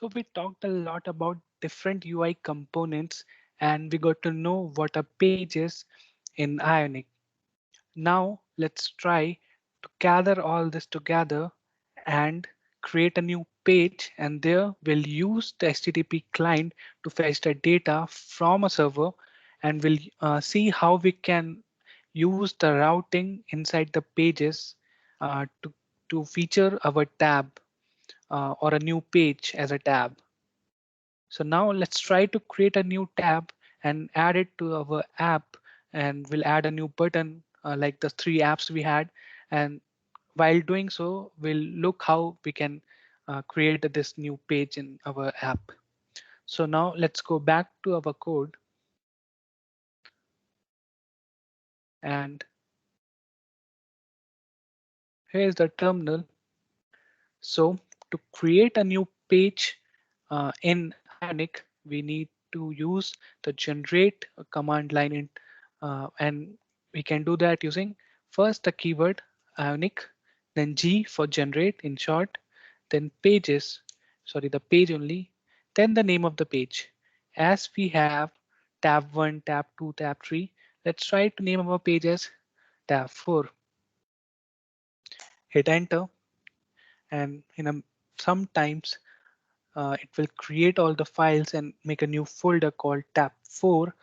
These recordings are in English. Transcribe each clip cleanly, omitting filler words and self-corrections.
So we talked a lot about different UI components and we got to know what a page is in Ionic. Now let's try to gather all this together and create a new page, and there we'll use the HTTP client to fetch the data from a server, and we'll see how we can use the routing inside the pages to feature our tab or a new page as a tab. So now let's try to create a new tab and add it to our app, and we'll add a new button like the three apps we had. And while doing so, we'll look how we can create this new page in our app. So now let's go back to our code, and here's the terminal. So to create a new page in Ionic, we need to use the generate command line and we can do that using first the keyword Ionic, then G for generate in short, then pages, sorry, the page only, then the name of the page. As we have tab 1, tab 2, tab 3, let's try to name our page as tab 4. Hit enter, and sometimes it will create all the files and make a new folder called tab 4.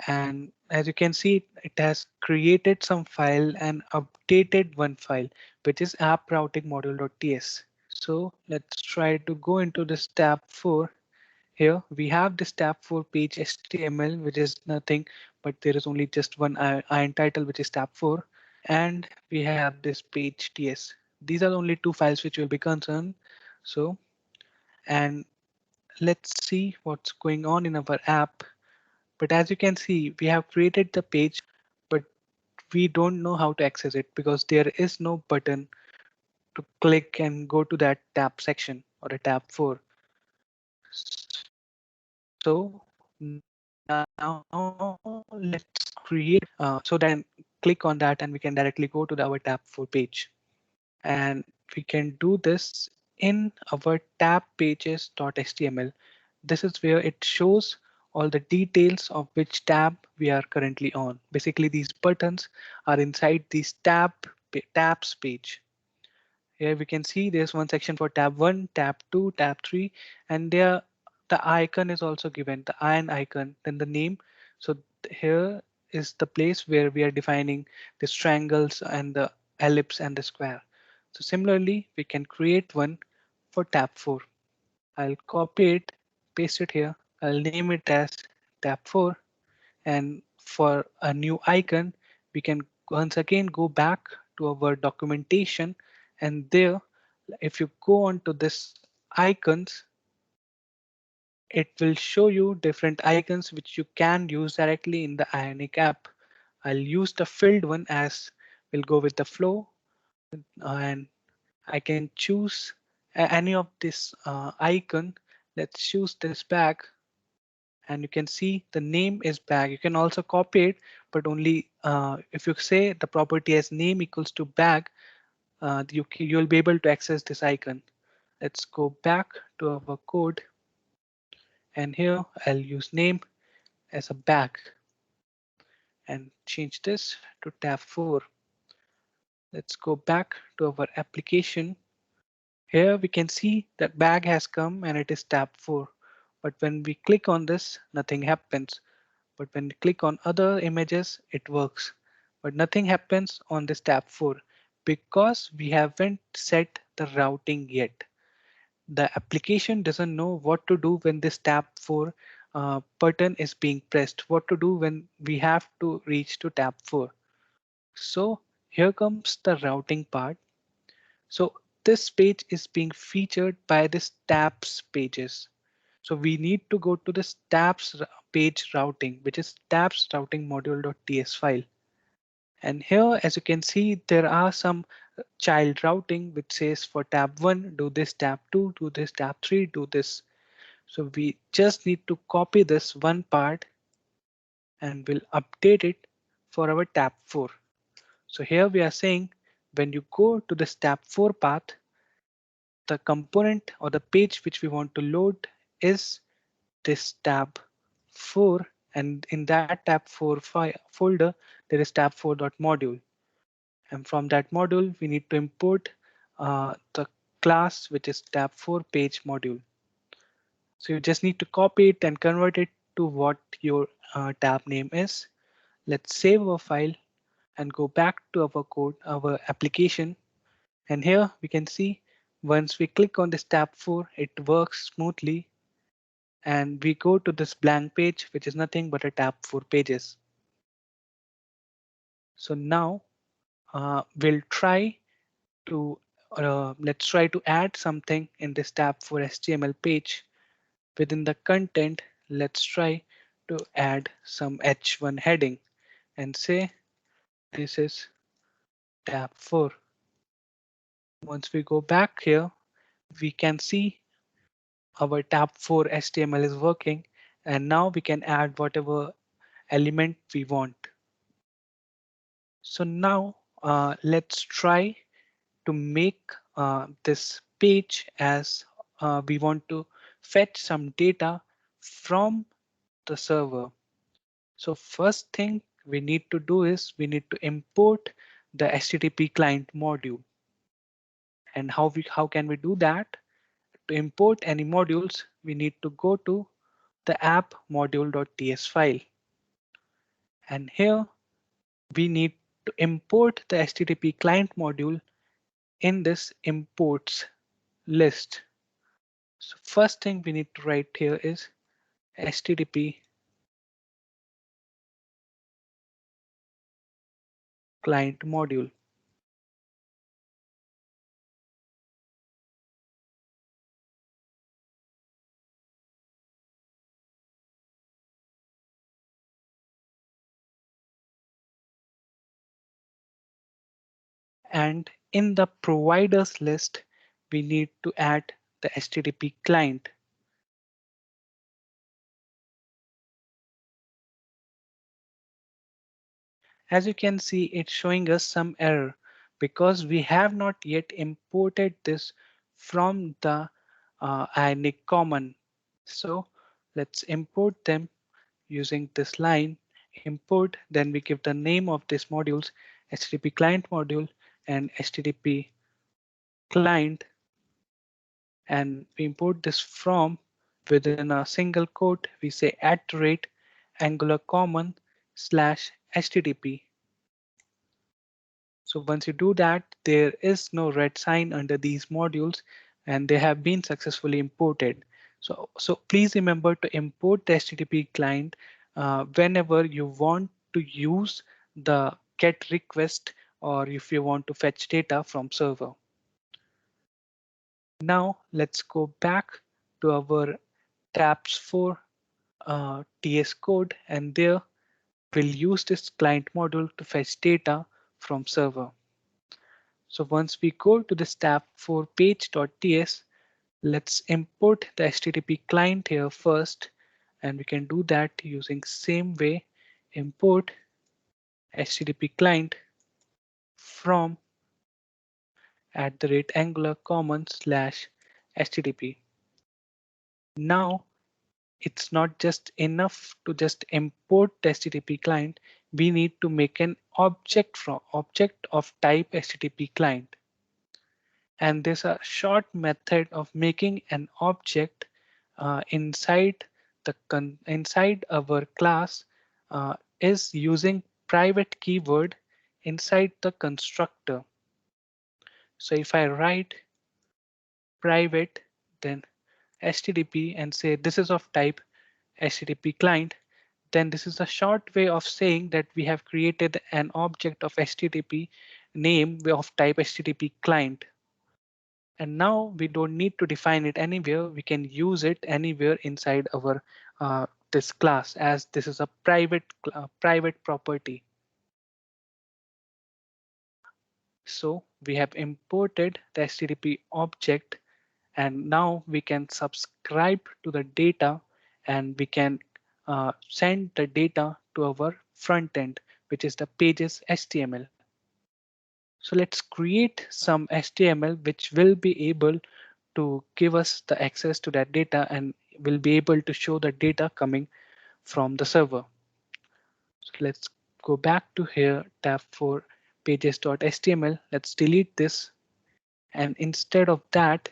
And as you can see, it has created some file and updated one file, which is app routing module.ts. So let's try to go into this tab 4. Here we have this tab 4 page HTML, which is nothing, but there is only just one iron title, which is tab 4. And we have this page ts. These are the only two files which will be concerned. So, and let's see what's going on in our app. But as you can see, we have created the page, but we don't know how to access it because there is no button to click and go to that tab section or a tab 4. So now let's create so then click on that and we can directly go to our tab 4 page. And we can do this in our tab pages.html. This is where it shows all the details of which tab we are currently on. Basically, these buttons are inside these tabs page. Here we can see there's one section for tab 1, tab 2, tab 3, and there the icon is also given, the iron icon, then the name. So here is the place where we are defining the triangles and the ellipse and the square. So similarly, we can create one for tab 4. I'll copy it, paste it here. I'll name it as tab 4. And for a new icon, we can once again go back to our documentation, and there, if you go on to this icons, it will show you different icons which you can use directly in the Ionic app. I'll use the filled one as we'll go with the flow, and I can choose any of this icon. Let's choose this bag, and you can see the name is bag. You can also copy it, but only if you say the property as name equals to bag, you'll be able to access this icon. Let's go back to our code, and here I'll use name as a bag and change this to tab 4. Let's go back to our application. Here we can see that bag has come and it is tab 4. But when we click on this, nothing happens. But when we click on other images, it works. But nothing happens on this tab 4 because we haven't set the routing yet. The application doesn't know what to do when this tab 4 button is being pressed, what to do when we have to reach to tab 4. So here comes the routing part. So this page is being featured by this tabs pages. So we need to go to this tabs page routing, which is tabs routing module.ts file. And here, as you can see, there are some child routing which says for tab 1, do this, tab 2, do this, tab 3, do this. So we just need to copy this one part and we'll update it for our tab 4. So here we are saying when you go to this tab 4 path, the component or the page which we want to load is this tab 4, and in that tab 4 folder there is tab 4.module, and from that module we need to import the class which is tab 4 page module. So you just need to copy it and convert it to what your tab name is. Let's save our file and go back to our code, our application. And here we can see once we click on this tab 4, it works smoothly. And we go to this blank page, which is nothing but a tab 4 pages. So now we'll try to let's try to add something in this tab 4 HTML page. Within the content, let's try to add some H1 heading and say this is tab 4. Once we go back here, we can see our tab 4 HTML is working, and now we can add whatever element we want. So now let's try to make this page as we want to fetch some data from the server. So first thing we need to do is we need to import the HTTP client module. And how can we do that? To import any modules, we need to go to the app module.ts file. And here we need to import the HTTP client module in this imports list. So first thing we need to write here is HTTP client module. And in the providers list, we need to add the HTTP client. As you can see, it's showing us some error because we have not yet imported this from the Ionic common. So let's import them using this line import, then we give the name of these modules HTTP client module and HTTP client, and we import this from within a single quote. We say @Angular common / HTTP. So once you do that, there is no red sign under these modules and they have been successfully imported. So please remember to import the HTTP client whenever you want to use the GET request or if you want to fetch data from server. Now let's go back to our tabs 4 TS code, and there we'll use this client module to fetch data from server. So once we go to this tab for page.ts, let's import the HTTP client here first, and we can do that using same way, import HTTP client from @Angular common / HTTP. Now it's not just enough to just import the HTTP client. We need to make an object of type HTTP client. And there's a short method of making an object inside our class is using private keyword inside the constructor. So if I write private, then HTTP and say this is of type HTTP client, then this is a short way of saying that we have created an object of HTTP name of type HTTP client. And now we don't need to define it anywhere. We can use it anywhere inside our this class, as this is a private property. So we have imported the HTTP object, and now we can subscribe to the data and we can send the data to our front end, which is the pages HTML. So let's create some HTML which will be able to give us the access to that data, and will be able to show the data coming from the server. So let's go back to here, tab for pages.html. Let's delete this. And instead of that,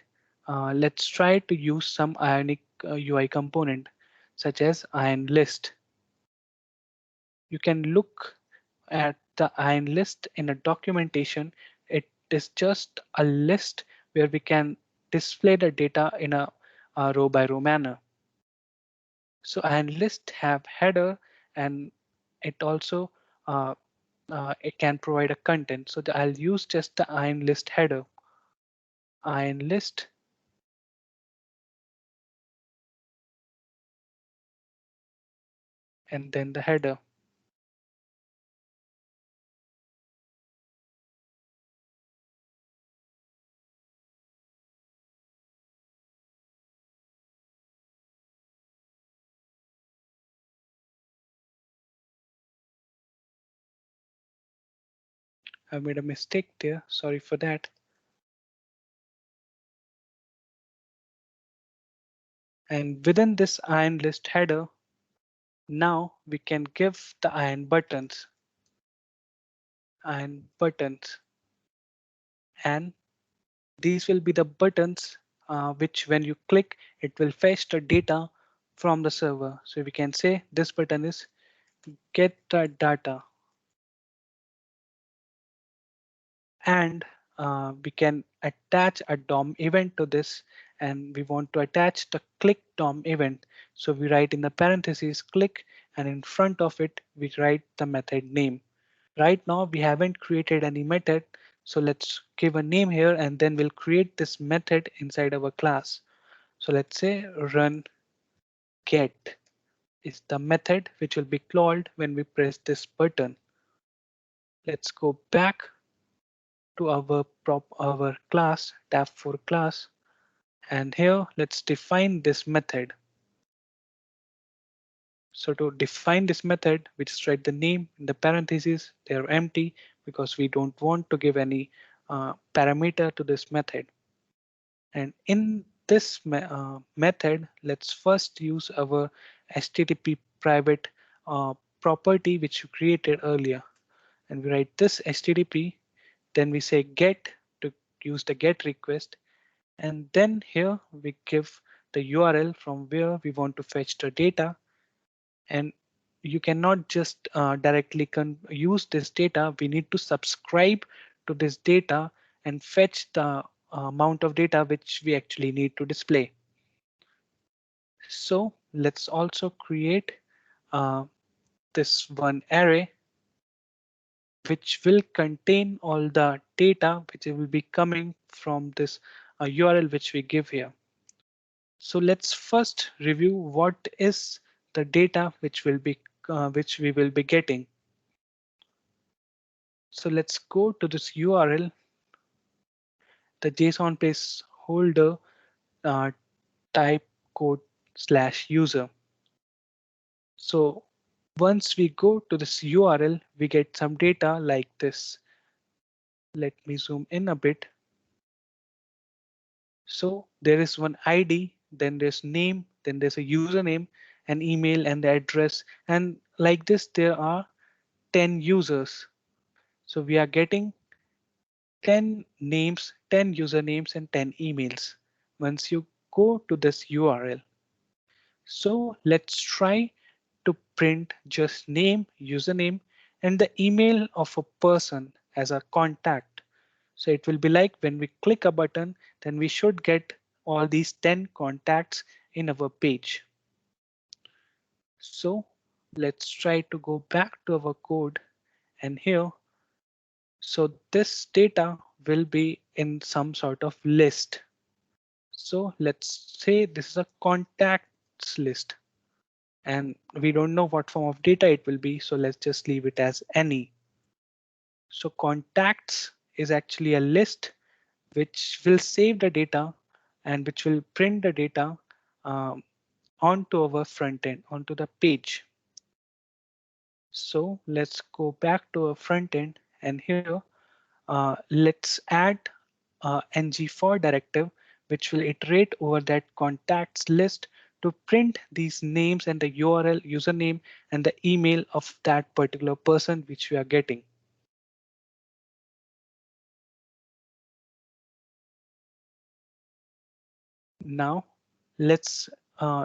let's try to use some Ionic UI component, such as Ion list. You can look at the Ion list in a documentation. It is just a list where we can display the data in a row by row manner. So Ion list have header, and it also it can provide a content. So I'll use just the Ion list header. Ion list, and then the header. I made a mistake there. Sorry for that. And within this Ion list header, now we can give the Ion buttons, and these will be the buttons which when you click, it will fetch the data from the server. So we can say this button is get the data, and we can attach a DOM event to this, and we want to attach the click DOM event. So we write in the parentheses click, and in front of it, we write the method name. Right now, we haven't created any method. So let's give a name here, and then we'll create this method inside our class. So let's say run get is the method which will be called when we press this button. Let's go back to our class, tab for class, and here let's define this method. So to define this method, we just write the name in the parentheses. They are empty because we don't want to give any parameter to this method. And in this method, let's first use our HTTP private property which we created earlier. And we write this HTTP, then we say get to use the get request. And then here we give the URL from where we want to fetch the data. And you cannot just directly use this data. We need to subscribe to this data and fetch the amount of data which we actually need to display. So let's also create uh, this one array which will contain all the data which will be coming from this URL which we give here. So let's first review what is the data which we will be getting. So let's go to this URL, the JSON placeholder type code / user. So once we go to this URL, we get some data like this. Let me zoom in a bit. So there is one ID, then there's name, then there's a username, an email, and the address. And like this, there are 10 users. So we are getting 10 names, 10 usernames, and 10 emails once you go to this URL. So let's try to print just name, username, and the email of a person as a contact. So it will be like when we click a button, then we should get all these 10 contacts in our page. So let's try to go back to our code, and here, so this data will be in some sort of list. So let's say this is a contacts list, and we don't know what form of data it will be. So let's just leave it as any. So contacts is actually a list which will save the data and which will print the data um, onto our front end, onto the page. So let's go back to our front end, and here let's add ng for directive which will iterate over that contacts list to print these names and the URL, username, and the email of that particular person which we are getting. Now let's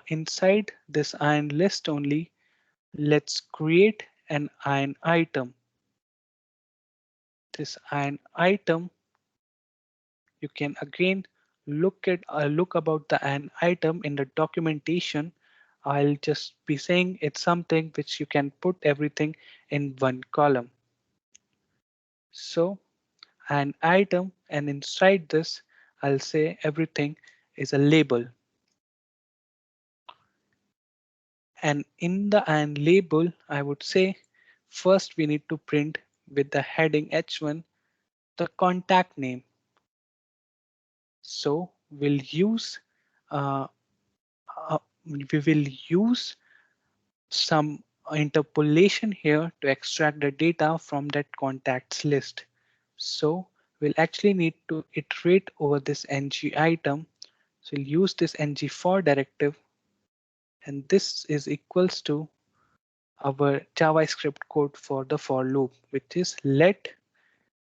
inside this iron list only, let's create an iron item. This iron item, you can again look about the an item in the documentation. I'll just be saying it's something which you can put everything in one column. So an item, and inside this I'll say everything is a label. And in the and label, I would say first we need to print with the heading H1 the contact name. So we'll use uh, we will use some interpolation here to extract the data from that contacts list. So we'll actually need to iterate over this ng item. So we'll use this ng for directive, and this is equals to our JavaScript code for the for loop, which is let,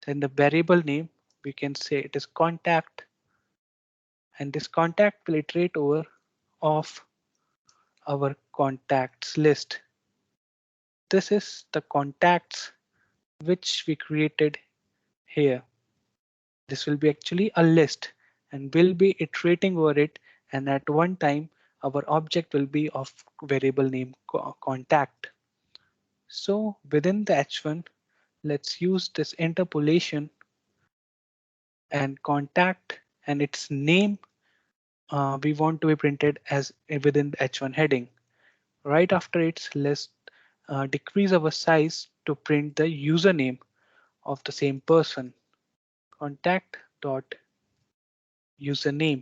then the variable name, we can say it is contact, and this contact will iterate over of our contacts list. This is the contacts which we created here. This will be actually a list and we'll be iterating over it, and at one time our object will be of variable name contact. So within the H1, let's use this interpolation and contact and its name we want to be printed as within the H1 heading. Right after it, let's decrease our size to print the username of the same person. Contact dot username,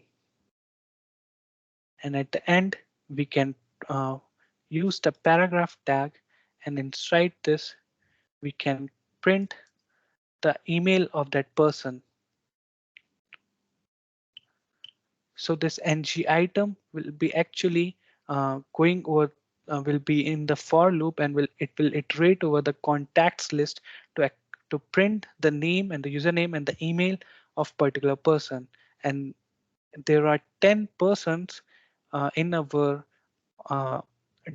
and at the end we can use the paragraph tag, and inside this we can print the email of that person. So this ng item will be actually going over will be in the for loop, and it will iterate over the contacts list to print the name and the username and the email of particular person. And there are 10 persons in our uh,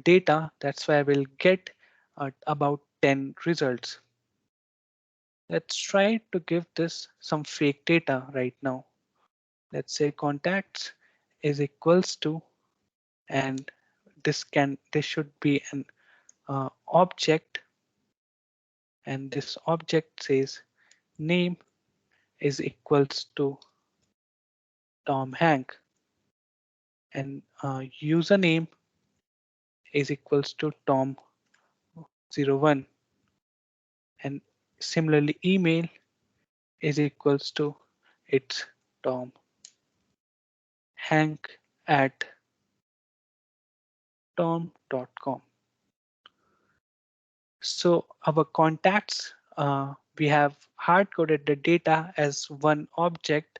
data. That's why we'll get about 10 results. Let's try to give this some fake data right now. Let's say contacts is equals to, and this should be an object, and this object says name is equals to Tom Hank, and username is equals to Tom01, and similarly email is equals to it's Tom Hank at tom.com. So our contacts, we have hard coded the data as one object,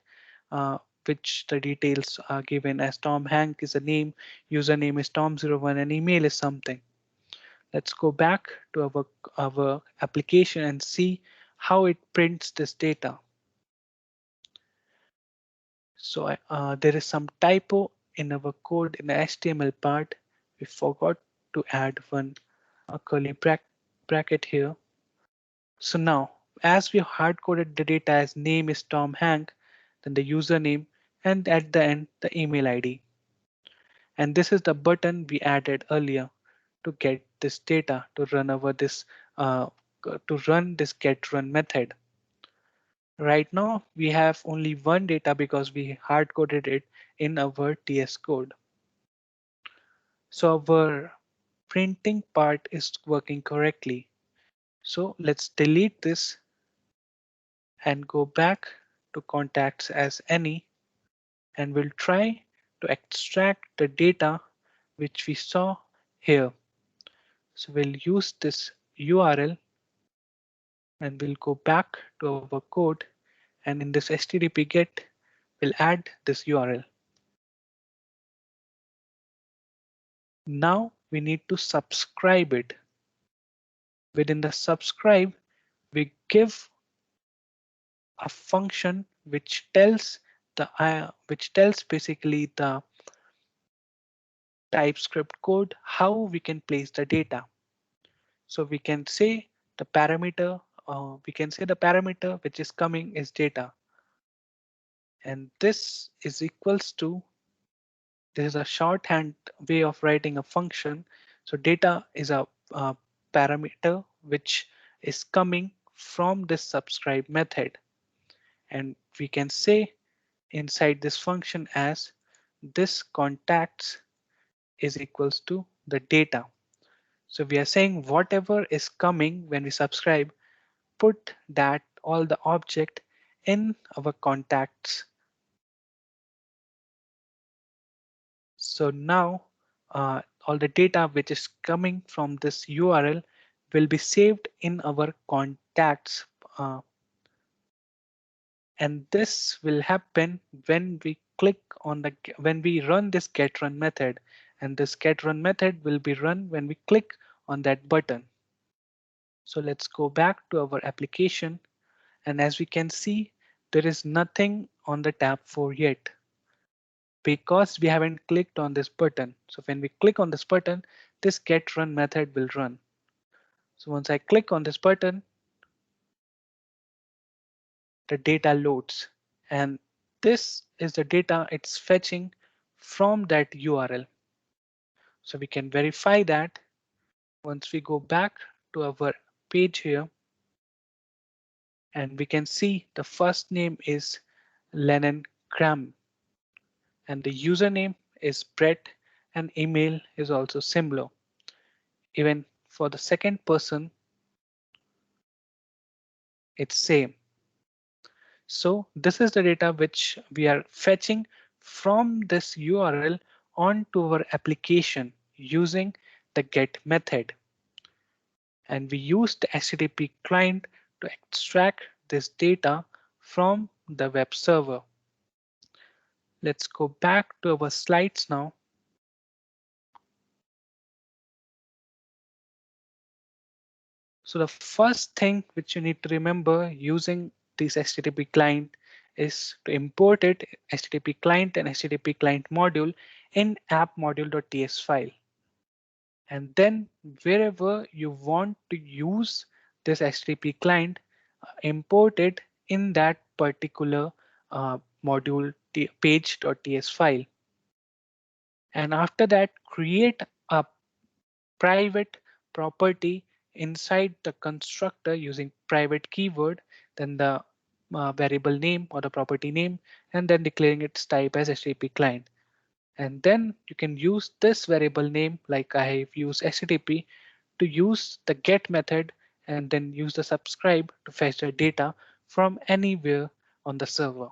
which the details are given as Tom Hank is a name, username is Tom01, and email is something. Let's go back to our application and see how it prints this data. So there is some typo in our code in the HTML part. We forgot to add one curly bracket here. So now, as we hard coded the data as name is Tom Hank, then the username, and at the end, the email ID. And this is the button we added earlier to get this data to run over this to run this get run method. Right now, we have only one data because we hard coded it in our TS code. So our printing part is working correctly. So let's delete this and go back to contacts as any, and we'll try to extract the data which we saw here. So we'll use this URL and we'll go back to our code, and in this HTTP GET, we'll add this URL. Now we need to subscribe it. Within the subscribe, we give a function which tells basically the TypeScript code how we can place the data. So we can say the parameter which is coming is data, and this is a shorthand way of writing a function. So data is a parameter which is coming from this subscribe method, and we can say inside this function as this contacts is equals to the data. So we are saying whatever is coming when we subscribe, put that all the object in our contacts. So now all the data which is coming from this URL will be saved in our contacts. And this will happen when we click on when we run this get run method, and this get run method will be run when we click on that button. So let's go back to our application, and as we can see, there is nothing on the tab 4 yet because we haven't clicked on this button. So when we click on this button, this get run method will run. So once I click on this button, the data loads, and this is the data it's fetching from that URL. So we can verify that once we go back to our page here, and we can see the first name is Lennon Graham and the username is Brett, and email is also similar. Even for the second person, it's same. So this is the data which we are fetching from this URL onto our application using the get method. And we use the HTTP client to extract this data from the web server. Let's go back to our slides now. So the first thing which you need to remember using this HTTP client is to import it, HTTP client and HTTP client module in app module.ts file. And then wherever you want to use this HTTP client, import it in that particular module page.ts file. And after that, create a private property inside the constructor using private keyword, then the variable name or the property name, and then declaring its type as HTTP client. And then you can use this variable name, like I have used HTTP, to use the get method and then use the subscribe to fetch the data from anywhere on the server.